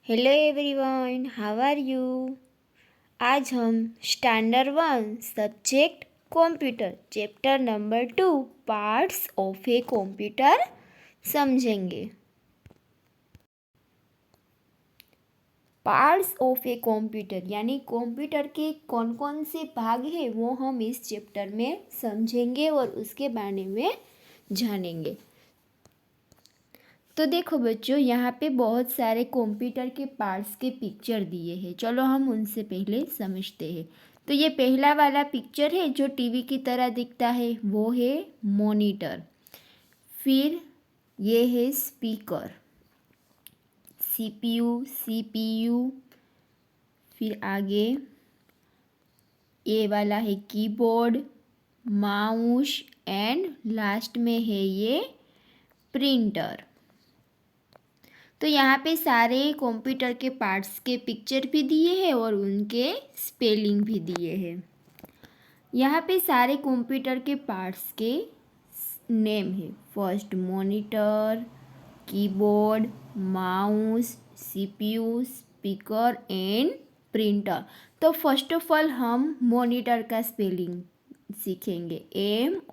Hello everyone, how are you. आज हम standard 1 subject computer chapter number 2 parts of a computer समझेंगे। Parts of a computer यानी computer के कौन कौन से भाग हैं वो हम इस चैप्टर में समझेंगे और उसके बारे में जानेंगे। तो देखो बच्चों, यहाँ पे बहुत सारे कंप्यूटर के पार्ट्स के पिक्चर दिए हैं। चलो हम उनसे पहले समझते हैं। तो ये पहला वाला पिक्चर है जो टीवी की तरह दिखता है, वो है मॉनिटर। फिर ये है स्पीकर, सीपीयू। फिर आगे ये वाला है कीबोर्ड, माउस एंड लास्ट में है ये प्रिंटर। तो यहाँ पे सारे कंप्यूटर के पार्ट्स के पिक्चर भी दिए हैं और उनके स्पेलिंग भी दिए हैं। यहाँ पे सारे कंप्यूटर के पार्ट्स के नेम है। First monitor, keyboard, mouse, CPU, speaker and printer. तो फर्स्ट ऑफ ऑल हम मॉनिटर का स्पेलिंग सीखेंगे।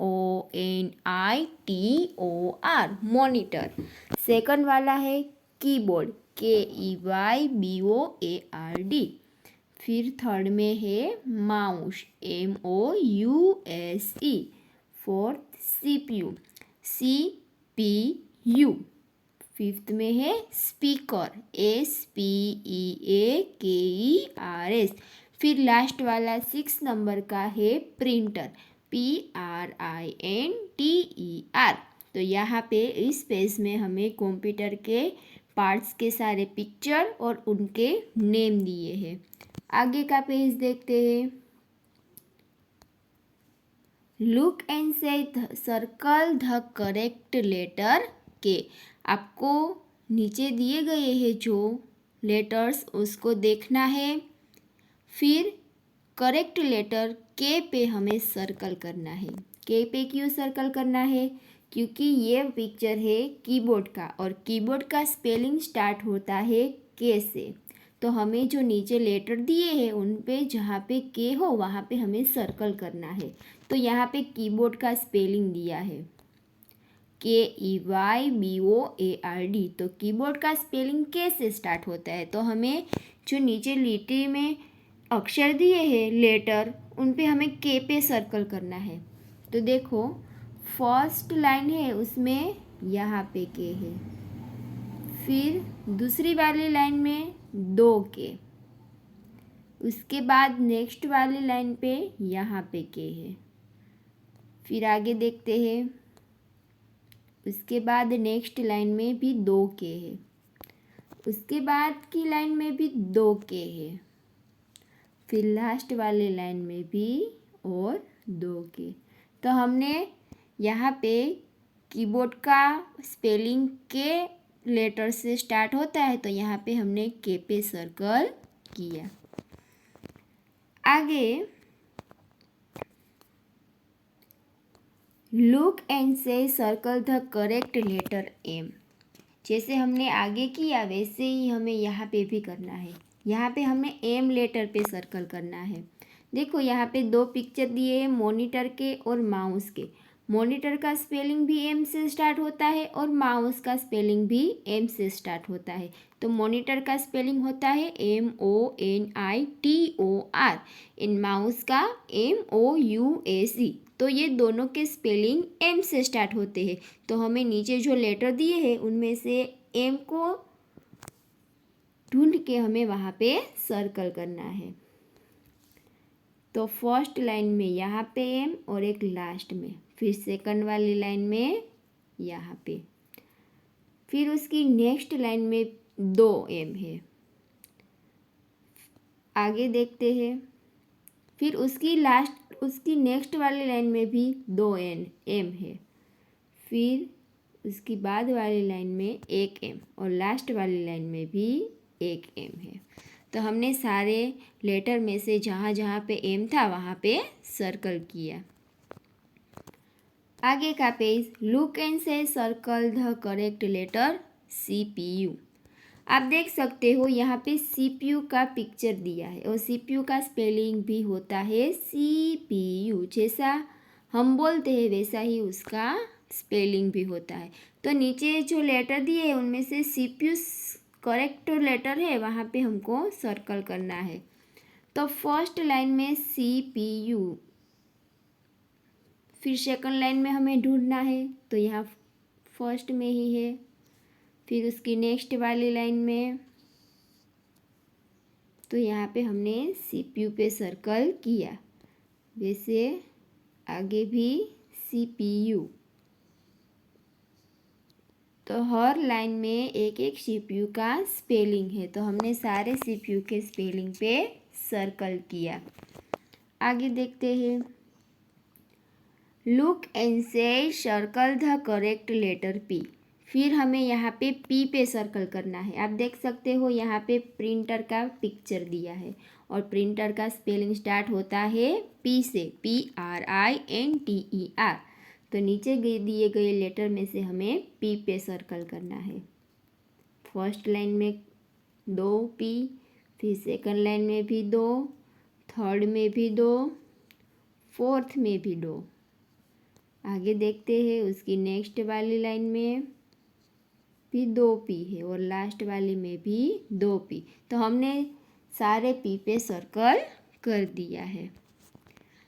MONITOR monitor. सेकंड वाला है कीबोर्ड, KEYBOARD। फिर थर्ड में है mouse, MOUSE। Fourth CPU। Fifth में है स्पीकर, SPEAKERS। फिर लास्ट वाला 6 नंबर का है प्रिंटर, PRINTER। तो यहाँ पे इस पेज में हमें कंप्यूटर के पार्ट्स के सारे पिक्चर और उनके नेम दिए हैं। आगे का पेज देखते हैं। लुक एंड से सर्कल द करेक्ट लेटर के। आपको नीचे दिए गए हैं जो लेटर्स, उसको देखना है। फिर करेक्ट लेटर के पे हमें सर्कल करना है। के पे क्यों सर्कल करना है? क्योंकि ये पिक्चर है कीबोर्ड का और कीबोर्ड का स्पेलिंग स्टार्ट होता है के से। तो हमें जो नीचे लेटर दिए हैं उन पे जहाँ पे के हो वहाँ पे हमें सर्कल करना है। तो यहाँ पे कीबोर्ड का स्पेलिंग दिया है KEYBOARD। तो कीबोर्ड का स्पेलिंग के से स्टार्ट होता है। तो हमें जो नीचे लिटी में अक्षर दिए हैं लेटर, उन पे हमें के पे सर्कल करना है। तो देखो फर्स्ट लाइन है उसमें यहाँ पे के है। फिर दूसरी वाली लाइन में 2 के। उसके बाद नेक्स्ट वाली लाइन पे यहाँ पे के है। फिर आगे देखते हैं। उसके बाद नेक्स्ट लाइन में भी 2 के है। उसके बाद की लाइन में भी 2 के है। फिर लास्ट वाले लाइन में भी और 2 के। तो हमने यहाँ पे कीबोर्ड का स्पेलिंग के लेटर से स्टार्ट होता है, तो यहाँ पे हमने के पे सर्कल किया। आगे लुक एंड से circle the correct letter M। जैसे हमने आगे किया वैसे ही हमें यहाँ पे भी करना है। यहाँ पे हमें M लेटर पे सर्कल करना है। देखो यहाँ पे 2 पिक्चर दिए हैं मॉनिटर के और माउस के। मॉनिटर का स्पेलिंग भी M से स्टार्ट होता है और माउस का स्पेलिंग भी M से स्टार्ट होता है। तो मॉनिटर का स्पेलिंग होता है MONITOR। इन माउस का MOUSE। तो ये दोनों के स्पेलिंग M से स्टार्ट होते हैं। तो हमें नीचे जो लेटर दिए हैं उनमें से M को ढूंढ के हमें वहाँ पे सर्कल करना है। तो फर्स्ट लाइन में यहाँ पे M और एक लास्ट में, फिर सेकंड वाली लाइन में यहाँ पे, फिर उसकी नेक्स्ट लाइन में 2 M है। आगे देखते हैं। फिर उसकी नेक्स्ट वाली लाइन में भी 2 M है। फिर उसकी बाद वाली लाइन में 1 M और लास्ट वाली लाइन में भी 1 M है। तो हमने सारे लेटर में से जहाँ जहाँ पे M था वहाँ पे सर्कल किया। आगे का पेज लुक एंड से circle the correct letter CPU। आप देख सकते हो यहाँ पे CPU का पिक्चर दिया है और CPU का स्पेलिंग भी होता है CPU। जैसा हम बोलते हैं वैसा ही उसका स्पेलिंग भी होता है। तो नीचे जो लेटर दिए हैं उनमें से CPU करेक्ट लेटर है, वहाँ पे हमको सर्कल करना है। तो फर्स्ट लाइन में CPU, फिर सेकंड लाइन में हमें ढूंढना है तो यहाँ फर्स्ट में ही है, फिर उसकी नेक्स्ट वाली लाइन में, तो यहाँ पे हमने CPU पे सर्कल किया। वैसे आगे भी CPU। तो हर लाइन में एक एक CPU का स्पेलिंग है, तो हमने सारे CPU के स्पेलिंग पे सर्कल किया। आगे देखते हैं। लुक एंड से circle the correct letter P। फिर हमें यहाँ पे P पे सर्कल करना है। आप देख सकते हो यहाँ पे प्रिंटर का पिक्चर दिया है और प्रिंटर का स्पेलिंग स्टार्ट होता है P से, PRINTER। तो नीचे दिए गए लेटर में से हमें P पे सर्कल करना है। फर्स्ट लाइन में 2 P, फिर सेकंड लाइन में भी 2, थर्ड में भी 2, फोर्थ में भी 2। आगे देखते हैं, उसकी नेक्स्ट वाली लाइन में भी 2 P है और लास्ट वाली में भी 2 P। तो हमने सारे P पे सर्कल कर दिया है।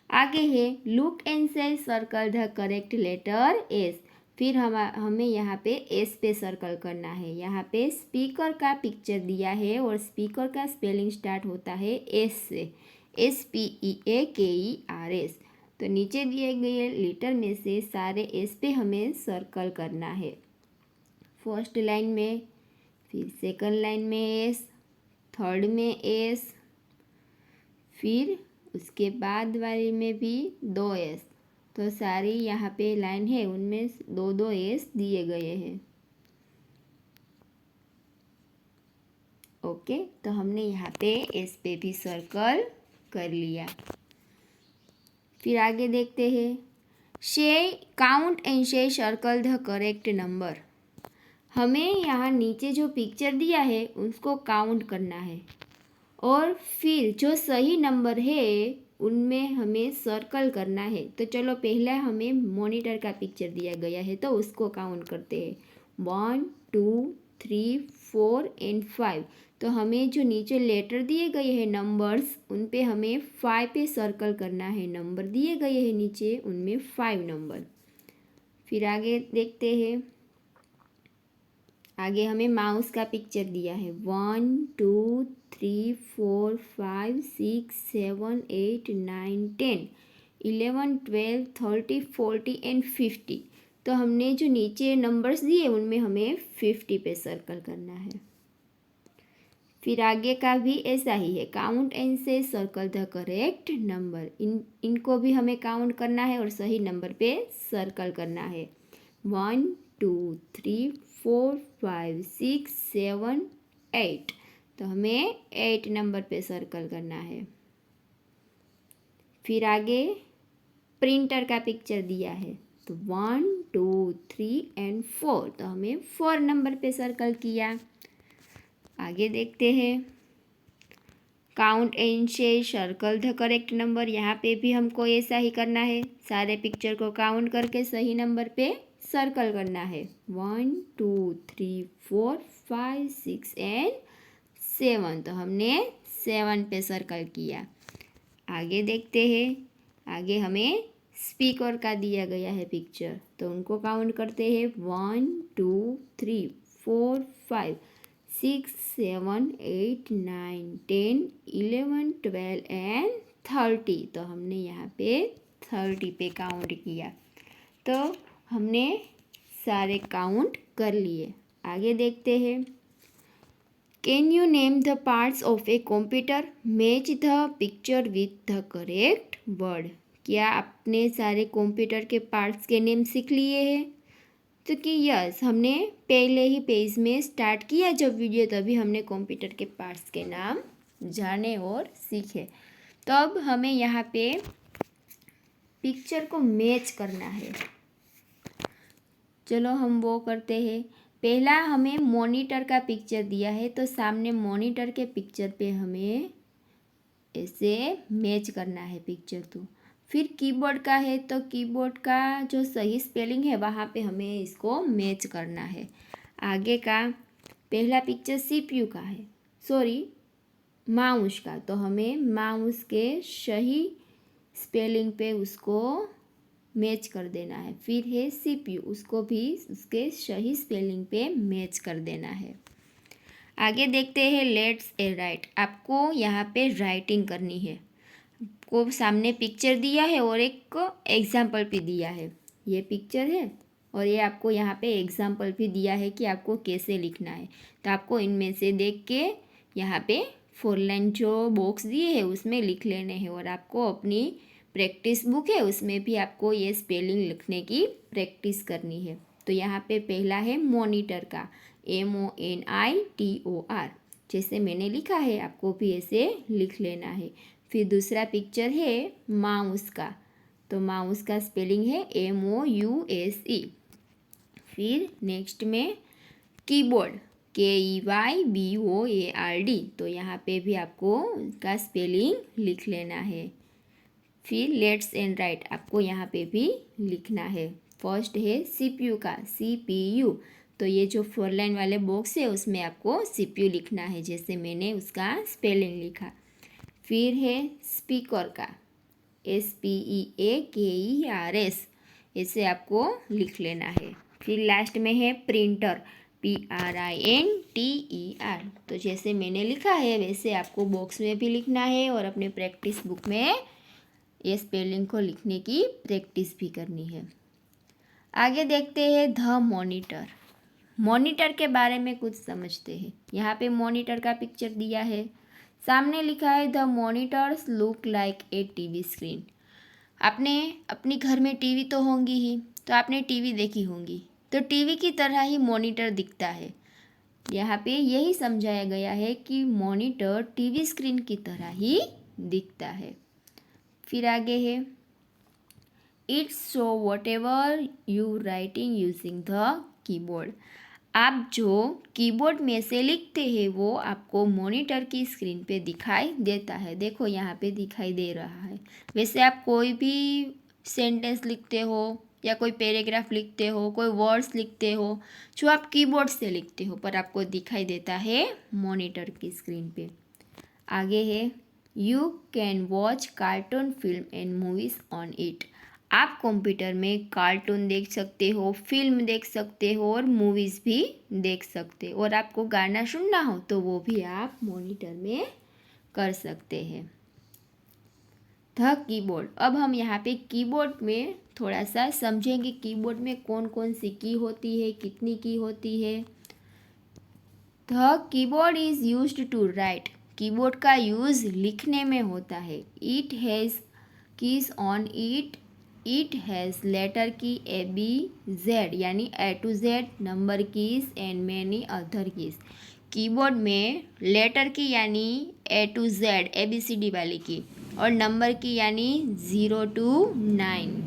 आगे है लुक एंड से circle the correct letter S। फिर हमें यहाँ पे S पे सर्कल करना है। यहाँ पे स्पीकर का पिक्चर दिया है और स्पीकर का स्पेलिंग स्टार्ट होता है S से, SPEAKERS। तो नीचे दिए गए लेटर में से सारे S पे हमें सर्कल करना है। फर्स्ट लाइन में, फिर सेकंड लाइन में S, थर्ड में S, फिर उसके बाद वाली में भी 2 S। तो सारी यहाँ पे लाइन है उनमें 2 S दिए गए हैं। ओके, तो हमने यहाँ पे S पे भी सर्कल कर लिया। फिर आगे देखते हैं। शे काउंट एंड शे सर्कल द करेक्ट नंबर। हमें यहाँ नीचे जो पिक्चर दिया है उसको काउंट करना है और फिर जो सही नंबर है उनमें हमें सर्कल करना है। तो चलो पहला हमें मॉनिटर का पिक्चर दिया गया है तो उसको काउंट करते हैं। 1 2 3 4 एंड 5। तो हमें जो नीचे लेटर दिए गए हैं नंबर्स, उन पे हमें 5 पे सर्कल करना है। नंबर दिए गए हैं नीचे, उनमें 5 नंबर। फिर आगे देखते हैं। आगे हमें माउस का पिक्चर दिया है। 1 2 3 4 5 6 7 8 9 10 11 12 13 40 एंड 50। तो हमने जो नीचे नंबर्स दिए उनमें हमें 50 पे सर्कल करना है। फिर आगे का भी ऐसा ही है। काउंट एंड से सर्कल द करेक्ट नंबर। इनको भी हमें काउंट करना है और सही नंबर पे सर्कल करना है। 1 2 3 4 5 6 7 8। तो हमें 8 नंबर पे सर्कल करना है। फिर आगे प्रिंटर का पिक्चर दिया है तो 1 2 3 एंड 4। तो हमें 4 नंबर पे सर्कल किया। आगे देखते हैं। काउंट एंड से सर्कल द करेक्ट नंबर। यहाँ पे भी हमको ऐसा ही करना है। सारे पिक्चर को काउंट करके सही नंबर पे सर्कल करना है। 1 2 3 4 5 6 एंड 7। तो हमने 7 पे सर्कल किया। आगे देखते हैं। आगे हमें स्पीकर का दिया गया है पिक्चर, तो उनको काउंट करते हैं। 1 2 3 4 5 6 7 8 9 10 11 12 एंड 30। तो हमने यहाँ पे 30 पे काउंट किया। तो हमने सारे काउंट कर लिए। आगे देखते हैं। Can you name the parts of a computer, match the picture with the correct word. क्या आपने सारे कंप्यूटर के पार्ट्स के नेम सीख लिए हैं? तो कि यस, हमने पहले ही पेज में स्टार्ट किया जब वीडियो, तभी हमने कंप्यूटर के पार्ट्स के नाम जाने और सीखे। तो अब हमें यहाँ पे पिक्चर को मैच करना है। चलो हम वो करते हैं। पहला हमें मॉनिटर का पिक्चर दिया है, तो सामने मॉनिटर के पिक्चर पे हमें ऐसे मैच करना है पिक्चर। तो फिर कीबोर्ड का है, तो कीबोर्ड का जो सही स्पेलिंग है वहाँ पे हमें इसको मैच करना है। आगे का पहला पिक्चर सीपीयू का है, सॉरी माउस का, तो हमें माउस के सही स्पेलिंग पे उसको मैच कर देना है। फिर है सीपीयू, उसको भी उसके सही स्पेलिंग पे मैच कर देना है। आगे देखते हैं लेट्स ए राइट। आपको यहाँ पे राइटिंग करनी है। को सामने पिक्चर दिया है और एक एग्जाम्पल भी दिया है। ये पिक्चर है और ये आपको यहाँ पे एग्जाम्पल भी दिया है कि आपको कैसे लिखना है। तो आपको इनमें से देख के यहाँ पे 4 लाइन जो बॉक्स दिए है उसमें लिख लेने हैं। और आपको अपनी प्रैक्टिस बुक है उसमें भी आपको ये स्पेलिंग लिखने की प्रैक्टिस करनी है। तो यहाँ पे पहला है मॉनिटर का, MONITOR, जैसे मैंने लिखा है आपको भी ऐसे लिख लेना है। फिर दूसरा पिक्चर है माउस का, तो माउस का स्पेलिंग है MOUSE। फिर नेक्स्ट में कीबोर्ड, KEYBOARD, तो यहाँ पे भी आपको उसका स्पेलिंग लिख लेना है। फिर लेट्स एंड राइट, आपको यहाँ पे भी लिखना है। फर्स्ट है सीपीयू का, CPU, तो ये जो 4 लाइन वाले बॉक्स है उसमें आपको CPU लिखना है, जैसे मैंने उसका स्पेलिंग लिखा। फिर है स्पीकर का, SPEAKERS, ऐसे आपको लिख लेना है। फिर लास्ट में है प्रिंटर, PRINTER, तो जैसे मैंने लिखा है वैसे आपको बॉक्स में भी लिखना है और अपने प्रैक्टिस बुक में ये स्पेलिंग को लिखने की प्रैक्टिस भी करनी है। आगे देखते हैं ध मॉनिटर। मॉनिटर के बारे में कुछ समझते हैं। यहाँ पे मॉनिटर का पिक्चर दिया है, सामने लिखा है the monitors look like a TV screen. आपने अपने घर में टीवी तो होंगी ही, तो आपने टीवी देखी होंगी, तो टीवी की तरह ही मॉनिटर दिखता है। यहाँ पे यही समझाया गया है कि मॉनिटर टीवी स्क्रीन की तरह ही दिखता है। फिर आगे है it's show what ever you writing using the keyboard. आप जो कीबोर्ड में से लिखते हैं वो आपको मॉनिटर की स्क्रीन पे दिखाई देता है। देखो यहाँ पे दिखाई दे रहा है। वैसे आप कोई भी सेंटेंस लिखते हो या कोई पैराग्राफ लिखते हो, कोई वर्ड्स लिखते हो जो आप कीबोर्ड से लिखते हो, पर आपको दिखाई देता है मॉनिटर की स्क्रीन पे। आगे है you can watch cartoon film and movies on it. आप कंप्यूटर में कार्टून देख सकते हो, फिल्म देख सकते हो और मूवीज़ भी देख सकते हो। और आपको गाना सुनना हो तो वो भी आप मॉनिटर में कर सकते हैं। द कीबोर्ड, अब हम यहाँ पे कीबोर्ड में थोड़ा सा समझेंगे कीबोर्ड में कौन कौन सी की होती है, कितनी की होती है। The keyboard is used to write. Keyboard का यूज़ लिखने में होता है। It has keys on it. It has letter की ABZ यानी A to Z, number keys and many other keys. Keyboard में लेटर की यानी A to Z ABCD वाली की और नंबर की यानी 0 to 9।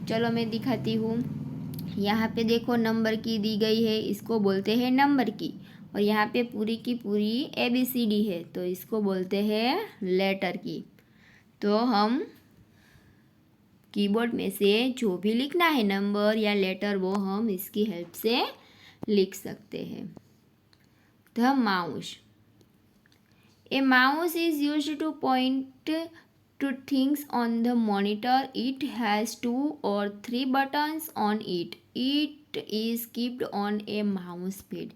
चलो मैं दिखाती हूँ। यहाँ पे देखो नंबर की दी गई है, इसको बोलते हैं नंबर की। और यहाँ पे पूरी की पूरी ABCD है तो इसको बोलते हैं लेटर की। तो हम कीबोर्ड में से जो भी लिखना है नंबर या लेटर वो हम इसकी हेल्प से लिख सकते हैं। The mouse, A mouse is used two point to things on the monitor. It has 2 or 3 buttons on it. It is kept on a mouse pad.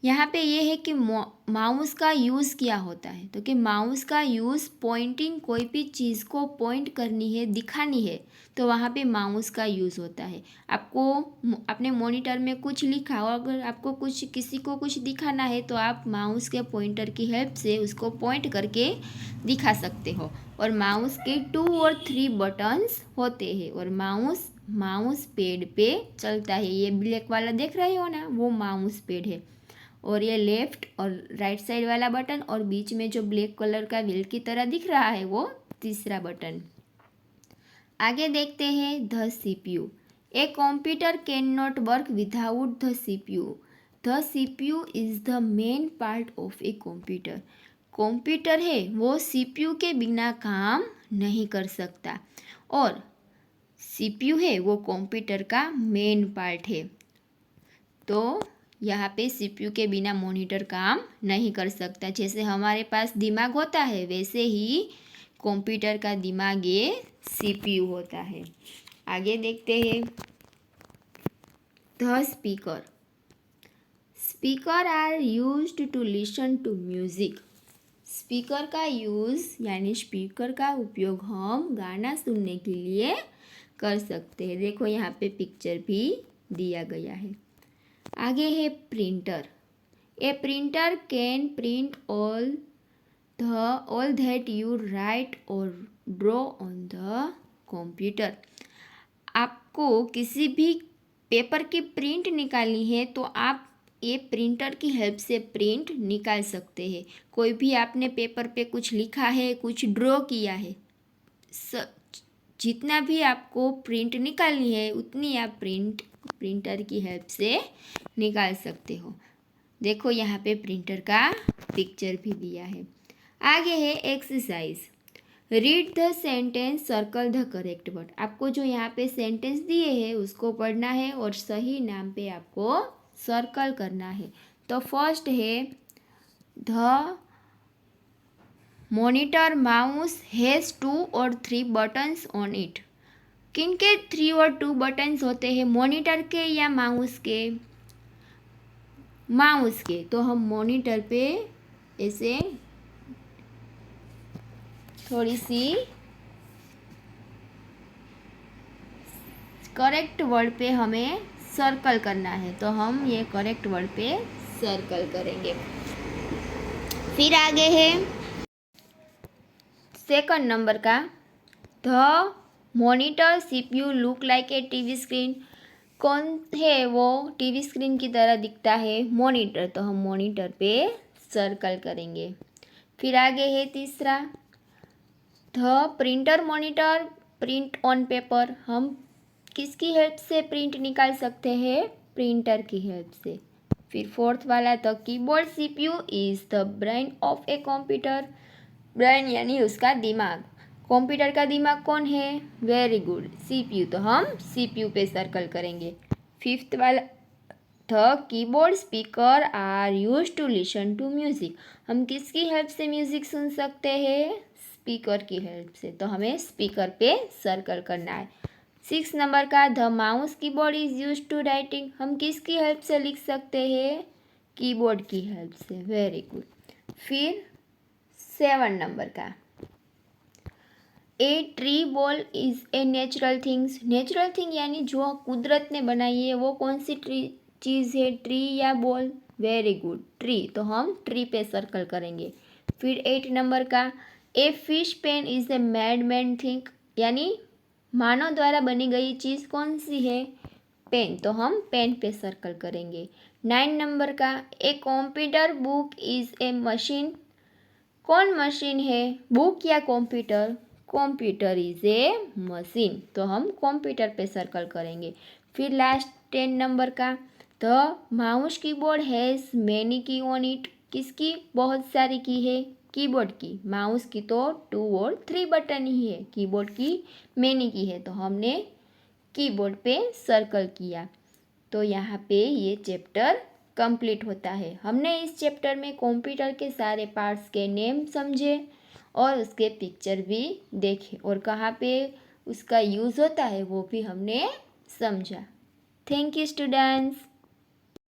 यहाँ पे ये है कि माउस का यूज़ क्या होता है, तो कि माउस का यूज़ पॉइंटिंग, कोई भी चीज़ को पॉइंट करनी है, दिखानी है, तो वहाँ पे माउस का यूज़ होता है। आपको अपने मॉनिटर में कुछ लिखा हो, अगर आपको कुछ किसी को कुछ दिखाना है तो आप माउस के पॉइंटर की हेल्प से उसको पॉइंट करके दिखा सकते हो। और माउस के 2 और 3 बटन्स होते हैं और माउस पैड पे चलता है। ये ब्लैक वाला देख रहे हो ना, वो माउस पैड है। और ये लेफ़्ट और राइट साइड वाला बटन और बीच में जो ब्लैक कलर का व्हील की तरह दिख रहा है वो तीसरा बटन। आगे देखते हैं the CPU। A computer can not work without the CPU. The CPU is the main part of a computer. Computer है वो सीपीयू के बिना काम नहीं कर सकता और सीपीयू है वो कंप्यूटर का मेन पार्ट है. तो यहाँ पे सीपीयू के बिना मॉनिटर काम नहीं कर सकता. जैसे हमारे पास दिमाग होता है वैसे ही कंप्यूटर का दिमाग ये सीपीयू होता है. आगे देखते हैं. The speaker. Speaker are used to listen to music. Speaker का यूज़ यानी स्पीकर का उपयोग हम गाना सुनने के लिए कर सकते हैं. देखो यहाँ पे पिक्चर भी दिया गया है. आगे है printer. A printer can print all that you right और ड्रॉ ऑन द कंप्यूटर. आपको किसी भी पेपर की प्रिंट निकालनी है तो आप ये प्रिंटर की हेल्प से प्रिंट निकाल सकते हैं. कोई भी आपने पेपर पे कुछ लिखा है, कुछ ड्रॉ किया है, जितना भी आपको प्रिंट निकालनी है उतनी आप प्रिंटर की हेल्प से निकाल सकते हो. देखो यहाँ पे प्रिंटर का पिक्चर भी दिया है. आगे है exercise. Read the sentence, circle the correct word. आपको जो यहाँ पे सेंटेंस दिए हैं उसको पढ़ना है और सही नाम पे आपको सर्कल करना है. तो फर्स्ट है द मॉनिटर माउस हैज़ 2 और 3 बटन्स ऑन इट. किन के 3 और 2 बटन्स होते हैं, मॉनिटर के या माउस के? माउस के. तो हम मॉनिटर पे ऐसे थोड़ी सी करेक्ट वर्ड पे हमें सर्कल करना है. तो हम ये करेक्ट वर्ड पे सर्कल करेंगे. फिर आगे है सेकंड नंबर का. The monitor CPU look like a TV screen. कौन है वो टीवी स्क्रीन की तरह दिखता है? मॉनिटर. तो हम मॉनिटर पे सर्कल करेंगे. फिर आगे है तीसरा. The printer monitor print on paper. हम किसकी हेल्प से प्रिंट निकाल सकते हैं? प्रिंटर की हेल्प से. फिर फोर्थ वाला, the keyboard CPU is the brain of a computer. Brain यानी उसका दिमाग. कंप्यूटर का दिमाग कौन है? Very good, CPU. तो हम सीपीयू पे सर्कल करेंगे. फिफ्थ वाला, the keyboard speaker are use to listen to music. हम किसकी हेल्प से म्यूजिक सुन सकते हैं? स्पीकर की हेल्प से. तो हमें स्पीकर पे सर्कल करना है. 6 नंबर का, the mouse keyboard is use to writing. हम किसकी हेल्प से लिख सकते हैं? कीबोर्ड की हेल्प से. Very good. फिर 7 नंबर का, a tree ball is a natural things. Natural thing यानी जो कुदरत ने बनाई है वो कौन सी चीज़ है? ट्री या बॉल? Very good, tree. तो हम ट्री पे सर्कल करेंगे. फिर 8 नंबर का, a fish pen is a mad man thing. यानी मानव द्वारा बनी गई चीज़ कौन सी है? पेन. तो हम पेन पे सर्कल करेंगे. 9 नंबर का, a computer book is a machine. कौन मशीन है? बुक या computer? Computer is a machine. तो हम कंप्यूटर पे सर्कल करेंगे. फिर लास्ट 10 नंबर का, the mouse keyboard has many की ऑन इट. किसकी बहुत सारी की है? कीबोर्ड की. माउस की तो 2 और 3 बटन ही है, कीबोर्ड की मैनी की है. तो हमने कीबोर्ड पे सर्कल किया. तो यहाँ पे ये चैप्टर कंप्लीट होता है. हमने इस चैप्टर में कंप्यूटर के सारे पार्ट्स के नेम समझे और उसके पिक्चर भी देखे और कहाँ पे उसका यूज़ होता है वो भी हमने समझा. Thank you students.